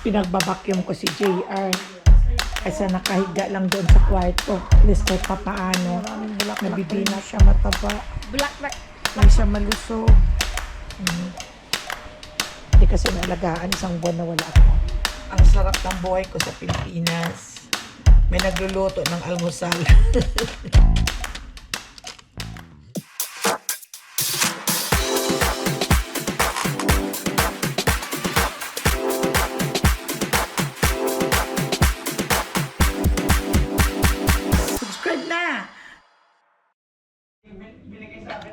Pinagbabakyum ko si JR. Kaysa nakahiga lang doon sa kwarto. At least kahit papaano. Nabibina siya mataba. Hindi siya malusog. Hindi kasi naalagaan isang buwan na wala ako. Ang sarap ng buhay ko sa Pilipinas. May nagluluto ng almusal.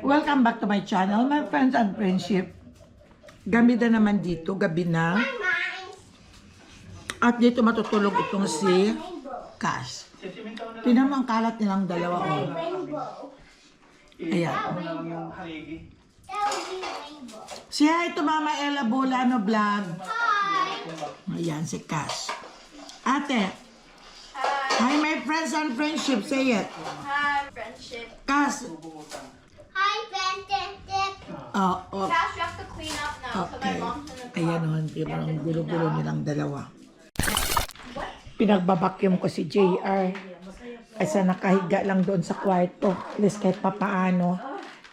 Welcome back to my channel, my friends and friendship. Gabi na naman dito, gabi na. At dito matutulog itong si Cash. Tingnan mo ang kalat nilang dalawa. Oh. Ayan. Si hi to Mama Ella Bolano Vlog. Ayan si Cash. Ate. Hi my friends and friendship, say it. Hi, friendship. Cash. Hi, friendship. Oh. Cash, you have to clean up now. So my Okay. mom's in the Ayan o, hindi mo ang gulo-gulo nilang dalawa. Pinagbabakyum ko si JR. Kaysa nakahiga lang doon sa kwarto. At least kahit papaano,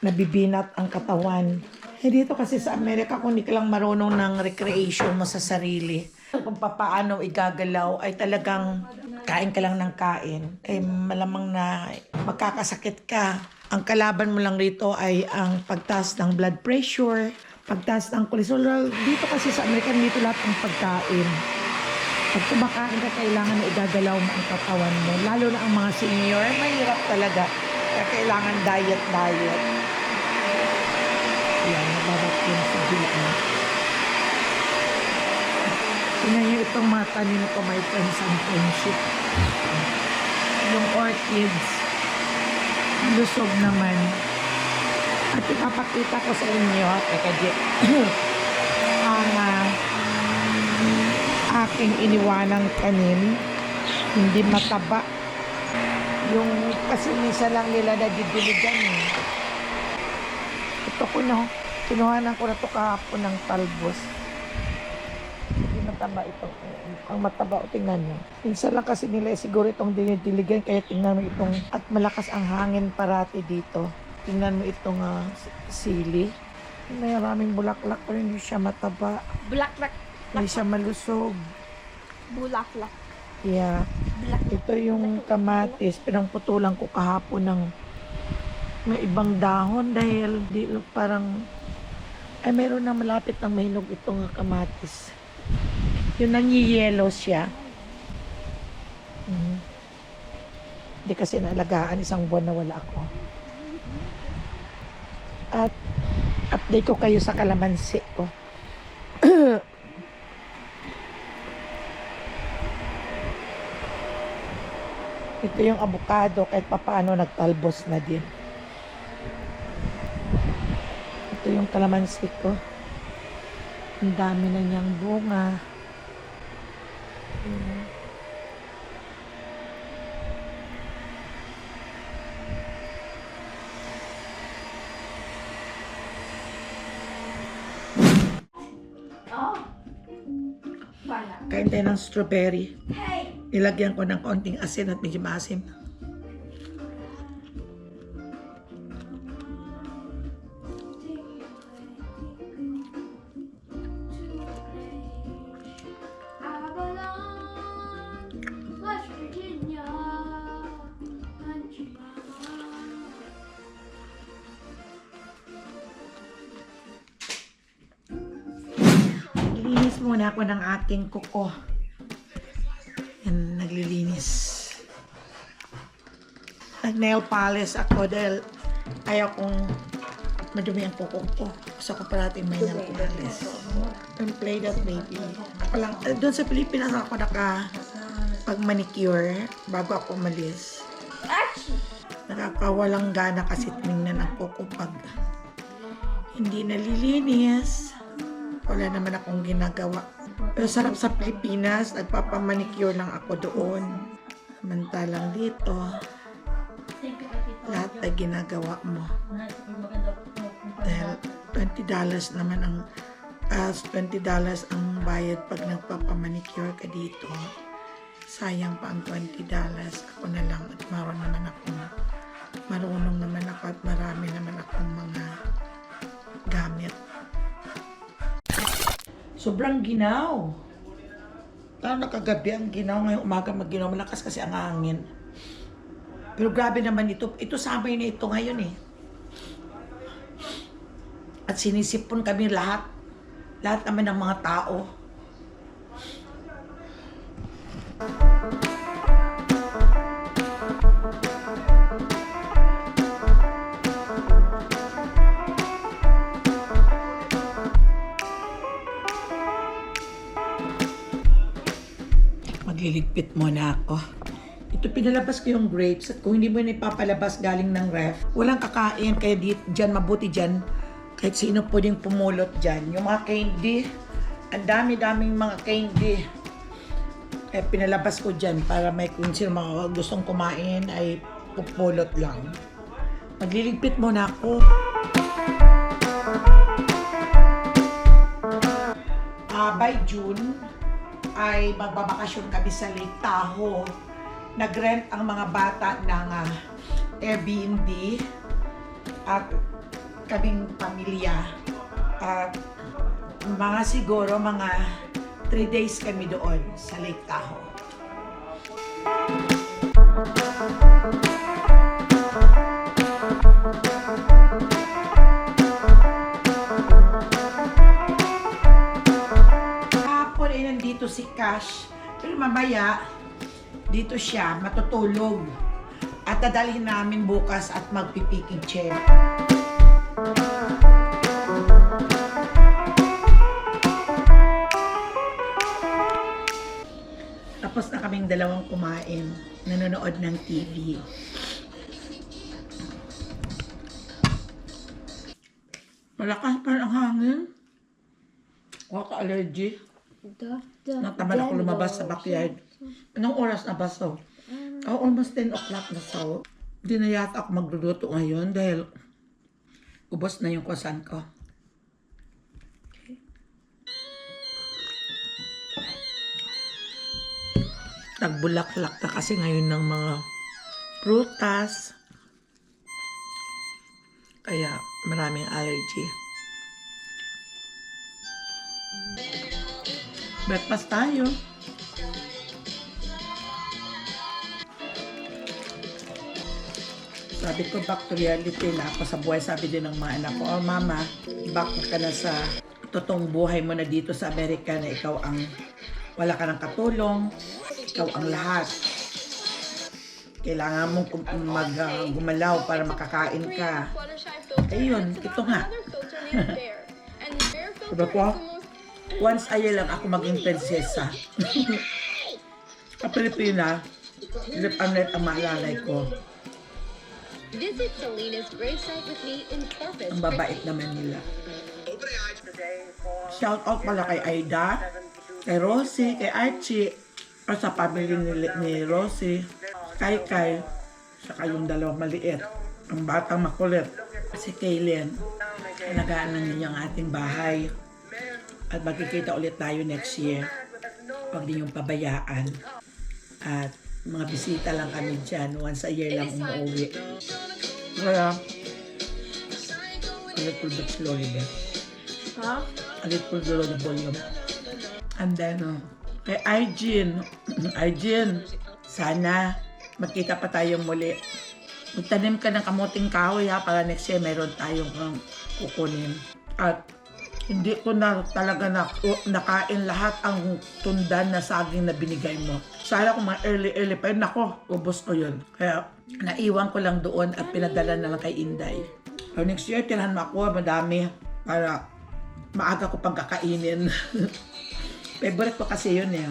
nabibinat ang katawan. Dito kasi sa Amerika, kung hindi ka lang marunong ng recreation mo sa sarili, kung papaano igagalaw, ay talagang kain ka lang ng kain. Ay malamang na magkakasakit ka. Ang kalaban mo lang rito ay ang pagtaas ng blood pressure, pagtaas ng cholesterol. Dito kasi sa Amerika, dito lahat ng pagkain. Pag kumakain ka, kailangan na igagalaw mo ang katawan mo. Lalo na ang mga senior, mahirap talaga. Kaya kailangan diet. Ayan, nababakin sa JR. Tingnan niyo itong mga tanim ko, my friends and friendship. Yung orchids. Lusog naman. At ipapakita ko sa inyo, ang aking iniwanang tanim, hindi mataba. Yung kasi misa lang nila nadidiligan eh. Ito ko no, kinuhanan ko na ito kahapon ng talbos. Hindi mataba ito. Ang mataba, o tingnan nyo. Minsan lang kasi nila siguro itong dinidiligan, kaya tingnan mo itong, at malakas ang hangin parati dito. Tingnan mo itong sili. May maraming bulaklak pero hindi siya mataba. Bulaklak. Hindi siya malusog. Bulaklak. Yeah. Ito yung kamatis. Pinangputulan ko kahapon ng may ibang dahon dahil di, parang ay meron na malapit ng mahinog itong kamatis. Yung nangyiyelo siya. Hindi kasi naalagaan isang buwan na wala ako. At update ko kayo sa kalamansi ko. Ito yung avocado, kahit papaano nagtalbos na din. Ito yung kalamansi ko. Ang dami na niyang bunga. Oh. Wala. Kain tayo ng strawberry. Hey. Nilagyan ko ng konting asin at medyo maasim. Avalon, West Virginia, Country Mama. Naglilinis muna ako ng aking kuko. Yan, naglilinis. Nag-nail polish ako dahil ayaw kong madumi ang kuko ko. Gusto ko parating may nail polish. Don't play that, baby. Doon sa Pilipinas ako pag-manicure bago ako umalis. Nakakawalang gana kasi tingnan ang kuko pag hindi nalilinis. Wala naman akong ginagawa. Pero sarap sa Pilipinas, nagpapamanicure lang ako doon. Samantalang dito, lahat ay ginagawa mo. Dahil $20 naman ang $20 ang ang bayad pag nagpapamanicure ka dito. Sayang pa ang $20. Ako na lang at marunong naman ako at marami naman akong mga gamit. Sobrang ginaw. Parang nakagabi ang ginaw. Ngayong umaga mag-ginaw. Malakas kasi ang hangin. Pero grabe naman ito. Ito summer na ito ngayon eh. At sinisipon kami lahat. Lahat naman ng mga tao. Magliligpit muna ako. Ito pinalabas ko yung grapes at kung hindi mo na ipapalabas galing ng ref, walang kakain kaya dyan mabuti dyan kahit sino pwedeng pumulot dyan. Yung mga candy, ang dami-daming mga candy. Kaya pinalabas ko dyan para may kung sino mga gustong kumain ay pupulot lang. Magliligpit muna ako. By June, ay magbabakasyon kami sa Lake Tahoe. Nag-rent ang mga bata ng Airbnb at kaming pamilya. At siguro mga 3 days kami doon sa Lake Tahoe. Nandito si Cash, pero mamaya dito siya matutulog at dadalhin namin bukas at magpipicking chair. Tapos na kaming dalawang kumain, nanonood ng TV. Malakas pa ang hangin. Waka-allergy. Natamad ako lumabas sa backyard. Anong oras na ba so? Almost 10 o'clock na so. Hindi na yata ako magluluto ngayon dahil ubos na yung kwasan ko. Nagbulaklak na kasi ngayon ng mga prutas. Kaya maraming allergy. Breakfast tayo. Sabi ko, back to reality na ako sa buhay. Sabi din ng mga anak ko, oh mama, back ka na sa totoong buhay mo na dito sa Amerika na ikaw ang wala ka ng katulong, ikaw ang lahat. Kailangan mong gumalaw para makakain ka. Ayun, ito nga. Diba po? Once a year lang ako maging prinsesa. Sa Pilipina, lip and lip ang maalalay ko. Visit Selena's gravesite with me in Corpus. Ang babait naman nila. Shout out pala kay Aida, kay Rosie, kay Archie, o sa family ni Rosie, kay saka yung dalawang maliit, ang batang makulit, si Kaylin. Alagaan lang ninyo ang ating bahay. At magkikita ulit tayo next year. Huwag din yung pabayaan. At mga bisita lang kami dyan. Once a year lang umuwi. Kaya, a little bit slowly din. Huh? A little below the volume. And then, kay Arjun, sana magkita pa tayong muli. Magtanim ka ng kamuting kahoy ha, para next year meron tayong kukunin. At hindi ko na talaga nakain lahat ang tundan na saging na binigay mo. Sana kung mga early pa yun, nako, ubos ko yun. Kaya naiwan ko lang doon at pinadala na lang kay Inday. So next year, tirahan mo ako, madami, para maaga ko pang kakainin. Favorite ko kasi yun eh.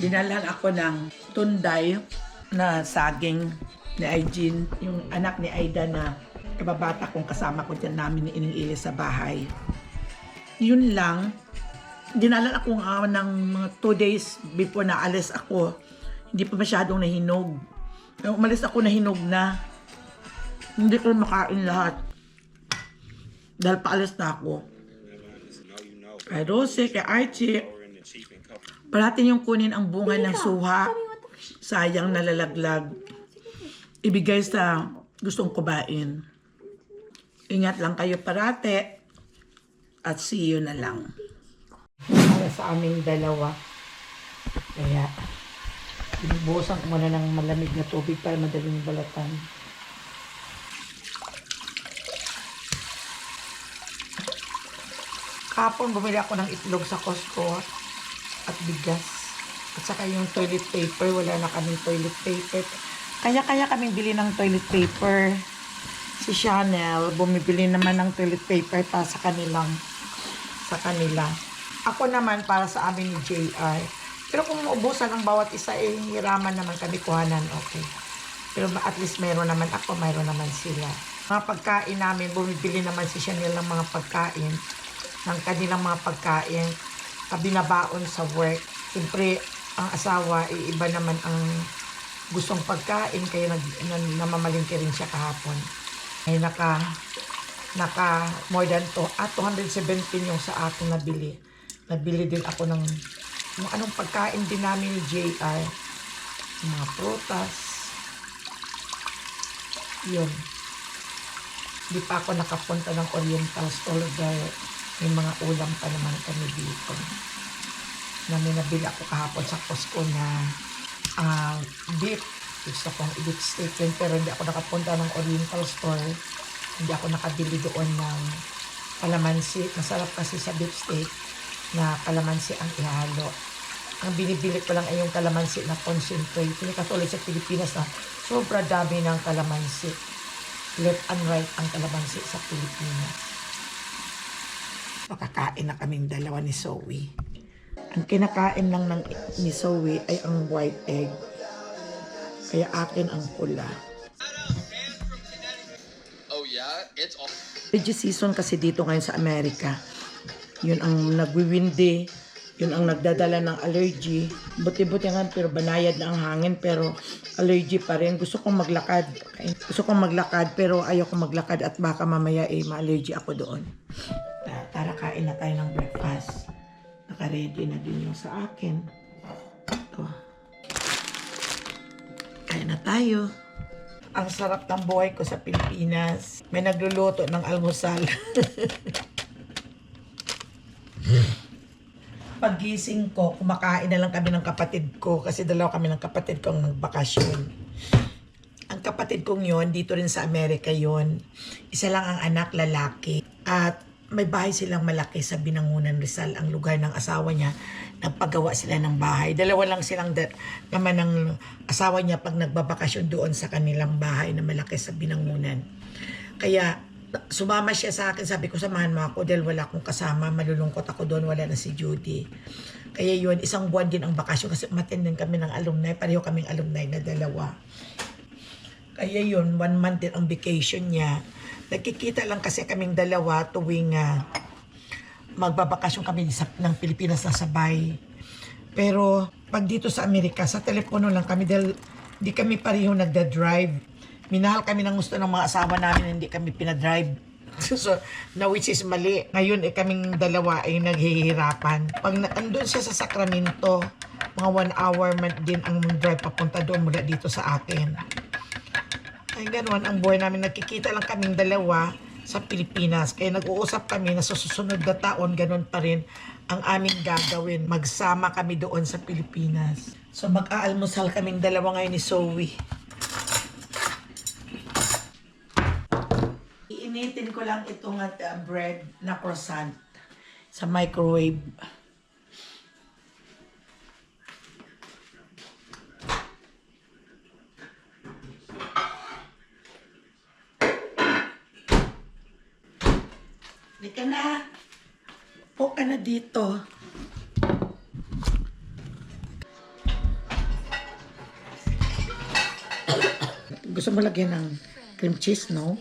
Dinalahan ako ng tunday na saging ni Aijin, yung anak ni Aida na kababata kong kasama ko dyan namin ni Ining sa bahay. Yun lang. Dinalan ako ng mga 2 days before na alis ako. Hindi pa masyadong nahinog. Umalis ako nahinog na. Hindi ko makain lahat. Dahil paalis na ako. Kay Rose, kay Archie. Parati yung kunin ang bunga ng suha. Sayang nalalaglag. Ibigay sa gustong kumain. Ingat lang kayo parati. At see you na lang. Para sa aming dalawa. Kaya, binubusan ko muna ng malamig na tubig para madaling balatan. Kapon, bumili ako ng itlog sa Costco at bigas. At saka yung toilet paper, wala na kaming toilet paper. Kaya kaming bili ng toilet paper. Si Chanel, bumibili naman ng toilet paper para sa kanila. Ako naman para sa amin ni JR. Pero kung maubusan ang bawat isa, hiraman naman kami kuhanan, okay. Pero at least meron naman ako, meron naman sila. Mga pagkain namin, bumibili naman si Chanel ng mga pagkain, ng kanilang mga pagkain, binabaon sa work. Siyempre, ang asawa, iba naman ang gustong pagkain, kaya namamalingki rin siya kahapon. Ay naka more than 217 yung sa akin nabili. Nabili din ako ng anong pagkain din namin ni JR. Mga prutas. Yun. Hindi pa ako nakapunta ng Oriental Store dahil may mga ulam pa naman kami dito. Na may nabili ako kahapon sa Costco na beef. Gusto kong i-beef steak yun, pero hindi ako nakapunta ng Oriental Store. Hindi ako nakabili doon ng kalamansi. Masarap kasi sa beef steak na kalamansi ang ihalo. Ang binibili ko lang ay yung kalamansi na concentrate. Hindi katulad sa Pilipinas na sobra dami ng kalamansi. Left and right ang kalamansi sa Pilipinas. Makakain na kaming dalawa ni Zoe. Ang kinakain lang ni Zoe ay ang white egg. Kaya akin ang pula. Oh yeah, it's all. Allergy season kasi dito ngayon sa Amerika. Yun ang nagwiwindi. Yun ang nagdadala ng allergy. Buti-buti nga pero banayad na ang hangin pero allergy pa rin. Gusto kong maglakad. Pero ayaw kong maglakad at baka mamaya ma-allergy ako doon. Tara kain na tayo ng breakfast. Naka-ready na din yung sa akin. Ito. Kain na tayo. Ang sarap ng buhay ko sa Pilipinas. May nagluluto ng almusal. Paggising ko, kumakain na lang kami ng kapatid ko kasi dalawa kami ng kapatid ko ang nagbakasyon. Ang kapatid kong yon dito rin sa Amerika yon. Isa lang ang anak, lalaki. At may bahay silang malaki sa Binangunan, Rizal, ang lugar ng asawa niya. Nagpagawa sila ng bahay. Dalawa lang silang naman ng asawa niya pag nagbabakasyon doon sa kanilang bahay na malaki sa Binangunan. Kaya sumama siya sa akin, sabi ko samahan mo ako dahil wala akong kasama, malulungkot ako doon, wala na si Judy. Kaya yun, isang buwan din ang bakasyon kasi umattend din kami ng alumni, pareho kaming alumni na dalawa. Kaya yun, 1 month din ang vacation niya. Nagkikita lang kasi kaming dalawa tuwing magbabakasyon kami ng Pilipinas na sabay. Pero pag dito sa Amerika, sa telepono lang kami dahil hindi kami pareho nagda-drive. Minahal kami ng gusto ng mga asawa namin, hindi kami pinadrive. So, na which is mali. Ngayon, kaming dalawa ay naghihirapan. Pag andun siya sa Sacramento, mga 1 hour man din ang drive papunta doon mula dito sa atin. Ay, ganoon ang buhay namin. Nagkikita lang kaming dalawa sa Pilipinas. Kaya nag-uusap kami na sa susunod na taon, ganun pa rin ang aming gagawin. Magsama kami doon sa Pilipinas. So, mag-aalmusal kaming dalawa ngayon ni Zoe. Iinitin ko lang itong bread na croissant sa microwave. Hindi ka na. Po ka na dito. Gusto mo lagyan ng cream cheese, no?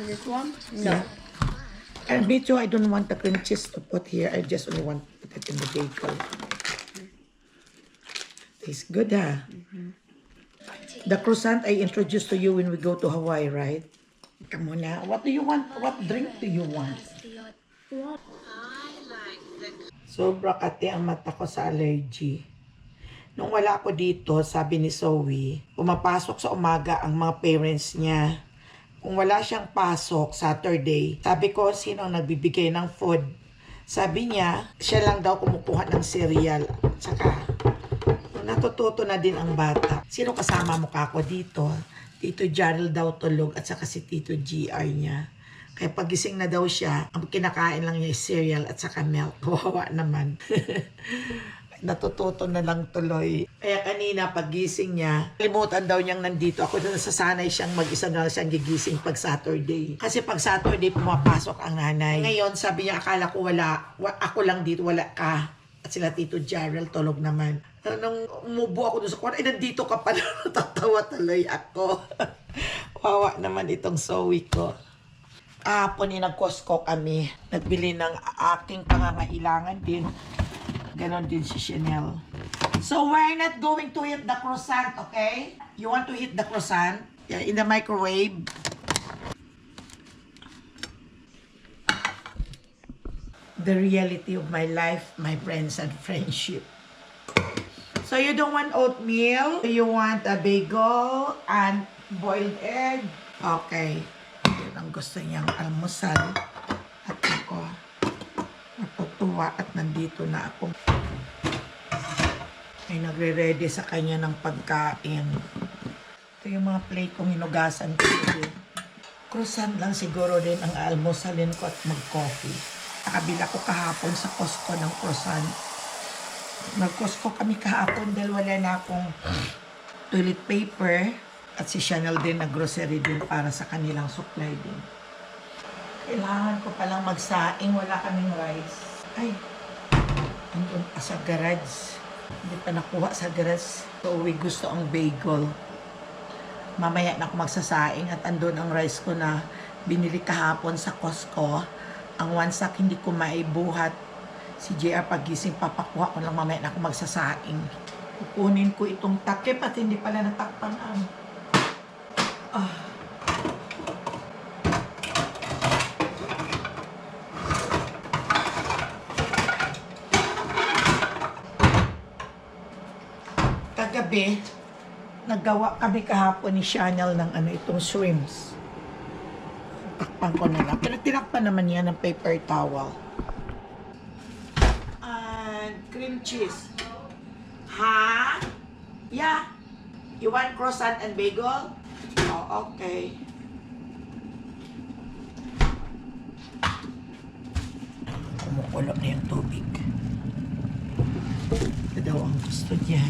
This one? No. Yeah. And me too, I don't want the cream cheese to put here. I just only want to put it in the bagel. Tastes good, huh? The croissant I introduced to you when we go to Hawaii, right? Come on now. What do you want? What drink do you want? Sobra kati ang mata ko sa allergy. Nung wala ako dito, sabi ni Zoe, pumapasok sa umaga ang mga parents niya. Kung wala siyang pasok, Saturday, sabi ko, sino ang nagbibigay ng food? Sabi niya, siya lang daw kumukuha ng cereal. Tsaka, natututo na din ang bata. Sino kasama mo ka ako dito? Tito Jarrell daw tulog at saka si Tito GR niya. Kaya pagising na daw siya, ang kinakain lang niya is cereal at saka milk. Kawawa naman. Natututo na lang tuloy. Kaya kanina pagising niya, kalimutan daw niyang nandito. Ako na nasasanay siyang mag-isa na siyang gigising pag Saturday. Kasi pag Saturday pumapasok ang nanay. Ngayon sabi niya akala ko wala, ako lang dito, wala ka. At sila Tito Jarrell tulog naman. Nung umubo ako doon sa kwarto, nandito ka pala. Natatawa tuloy ako. Wawa naman itong Zoe ko. Kahapon nag-Costco kami. Nagbili ng aking pangangailangan din. Ganon din si Chanel. So we're not going to hit the croissant, okay? You want to hit the croissant? Yeah, in the microwave. The reality of my life, my friends and friendship. So you don't want oatmeal? You want a bagel and boiled egg? Okay. Yun ang gusto niyang almusal. At ako, natutuwa at nandito na ako. Ay nagre-ready sa kanya ng pagkain. Ito yung mga plate kong hinugasan ko. Croissant lang siguro din ang almusalin ko at mag-coffee. Nakabila ko kahapon sa Costco ng croissant. Nag-Costco kami kahapon dahil wala na akong toilet paper. At si Chanel din nag-grocery din para sa kanilang supply din. Kailangan ko palang magsaing, wala kaming rice. Ay, andun pa sa garage. Hindi pa nakuha sa garage. So, we gusto ang bagel. Mamaya na ako magsasaing at andun ang rice ko na binili kahapon sa Costco. Ang one sack hindi ko maibuhat. Si JR pagising, papakuha ko lang mamaya na ako magsasaing. Kukunin ko itong takip at hindi pala natakpan ang... Kagabi, naggawa kami kahapon ni Chanel ng itong shrimps. Takpan ko na lang. Pero tinakpan naman yan ng paper towel. And cream cheese. Ha? Yeah. You want croissant and bagel? Oh, okay. Kumukulo na yung tubig. Ito daw ang gusto niya.